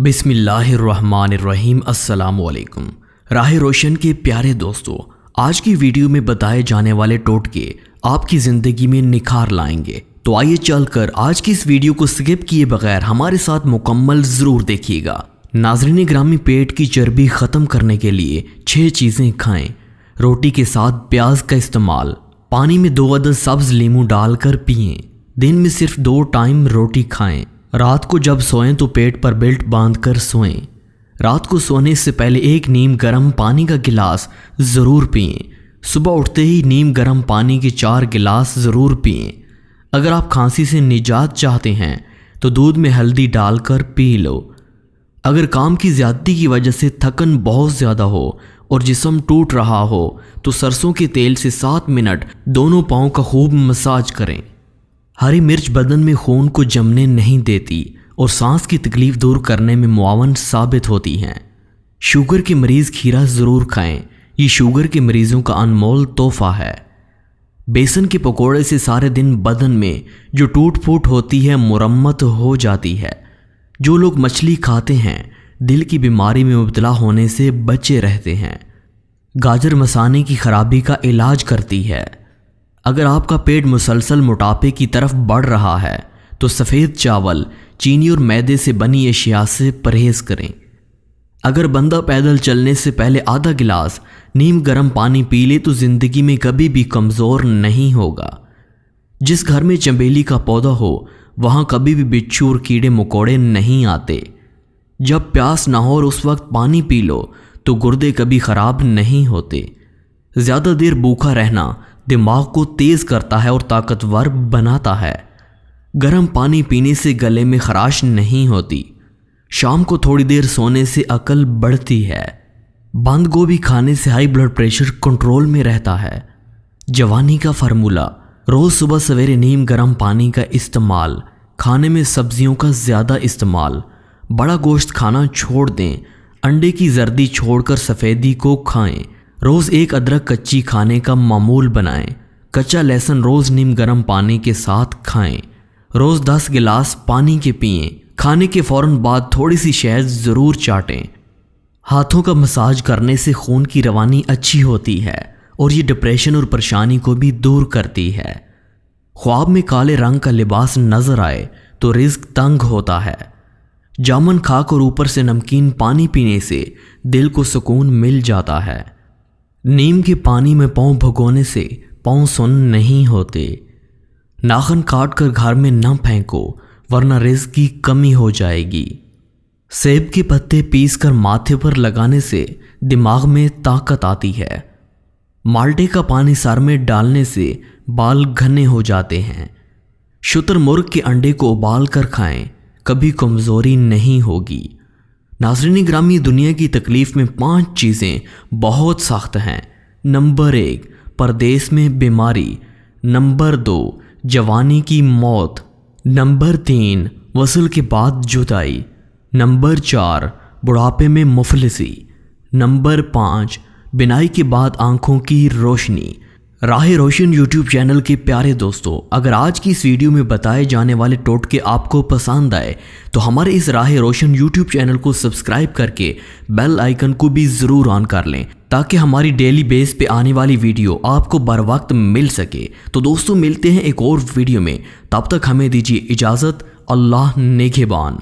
बिस्मिल्लाहिर्रहमानिर्रहीम। अस्सलामुअलैकुम। राह रोशन के प्यारे दोस्तों, आज की वीडियो में बताए जाने वाले टोटके आपकी ज़िंदगी में निखार लाएंगे। तो आइए चलकर आज की इस वीडियो को स्किप किए बगैर हमारे साथ मुकम्मल ज़रूर देखिएगा। नाज़रीन ग्रामी, पेट की चर्बी ख़त्म करने के लिए 6 चीज़ें खाएं। रोटी के साथ प्याज का इस्तेमाल। पानी में 2 अदद सब्ज़ लीमू डालकर पिएं। दिन में सिर्फ 2 टाइम रोटी खाएं। रात को जब सोएं तो पेट पर बेल्ट बांधकर सोएं। रात को सोने से पहले 1 नीम गर्म पानी का गिलास ज़रूर पिएं। सुबह उठते ही नीम गर्म पानी के 4 गिलास ज़रूर पिएं। अगर आप खांसी से निजात चाहते हैं तो दूध में हल्दी डालकर पी लो। अगर काम की ज़्यादती की वजह से थकन बहुत ज़्यादा हो और जिस्म टूट रहा हो तो सरसों के तेल से 7 मिनट दोनों पाँव का खूब मसाज करें। हरी मिर्च बदन में खून को जमने नहीं देती और सांस की तकलीफ दूर करने में मुआवन साबित होती हैं। शुगर के मरीज़ खीरा ज़रूर खाएं। ये शुगर के मरीज़ों का अनमोल तोहफा है। बेसन के पकोड़े से सारे दिन बदन में जो टूट फूट होती है मुरम्मत हो जाती है। जो लोग मछली खाते हैं दिल की बीमारी में मुब्तला होने से बचे रहते हैं। गाजर मसाने की खराबी का इलाज करती है। अगर आपका पेट मुसलसल मोटापे की तरफ बढ़ रहा है तो सफ़ेद चावल, चीनी और मैदे से बनी अशिया से परहेज़ करें। अगर बंदा पैदल चलने से पहले आधा गिलास नीम गर्म पानी पी ले तो ज़िंदगी में कभी भी कमज़ोर नहीं होगा। जिस घर में चमेली का पौधा हो वहाँ कभी भी बिच्छू और कीड़े मकोड़े नहीं आते। जब प्यास ना हो और उस वक्त पानी पी लो तो गुर्दे कभी ख़राब नहीं होते। ज़्यादा देर भूखा रहना दिमाग को तेज़ करता है और ताकतवर बनाता है। गर्म पानी पीने से गले में खराश नहीं होती। शाम को थोड़ी देर सोने से अकल बढ़ती है। बंद गोभी खाने से हाई ब्लड प्रेशर कंट्रोल में रहता है। जवानी का फार्मूला, रोज़ सुबह सवेरे नीम गर्म पानी का इस्तेमाल। खाने में सब्जियों का ज़्यादा इस्तेमाल। बड़ा गोश्त खाना छोड़ दें। अंडे की जर्दी छोड़कर सफ़ेदी को खाएं। रोज़ 1 अदरक कच्ची खाने का मामूल बनाएं। कच्चा लहसुन रोज़ नीम गर्म पानी के साथ खाएं। रोज़ 10 गिलास पानी के पिएं। खाने के फ़ौरन बाद थोड़ी सी शहद ज़रूर चाटें। हाथों का मसाज करने से खून की रवानी अच्छी होती है और ये डिप्रेशन और परेशानी को भी दूर करती है। ख्वाब में काले रंग का लिबास नज़र आए तो रिज़्क तंग होता है। जामुन खाकर ऊपर से नमकीन पानी पीने से दिल को सुकून मिल जाता है। नीम के पानी में पाँव भगोने से पाँव सुन्न नहीं होते। नाखून काट कर घर में न फेंको वरना रिज़्क की कमी हो जाएगी। सेब के पत्ते पीसकर माथे पर लगाने से दिमाग में ताकत आती है। माल्टे का पानी सर में डालने से बाल घने हो जाते हैं। शुतुरमुर्ग के अंडे को उबाल कर खाएं, कभी कमज़ोरी नहीं होगी। नाज़रीन ग्रामी, दुनिया की तकलीफ़ में 5 चीज़ें बहुत सख्त हैं। नंबर 1, परदेश में बीमारी। नंबर 2, जवानी की मौत। नंबर 3, वसल के बाद जुदाई। नंबर 4, बुढ़ापे में मुफलिसी। नंबर 5, बिनाई के बाद आंखों की रोशनी। राह रोशन यूट्यूब चैनल के प्यारे दोस्तों, अगर आज की इस वीडियो में बताए जाने वाले टोटके आपको पसंद आए तो हमारे इस राह रोशन यूट्यूब चैनल को सब्सक्राइब करके बेल आइकन को भी ज़रूर ऑन कर लें ताकि हमारी डेली बेस पे आने वाली वीडियो आपको बर वक्त मिल सके। तो दोस्तों, मिलते हैं एक और वीडियो में। तब तक हमें दीजिए इजाज़त। अल्लाह नेगहबान।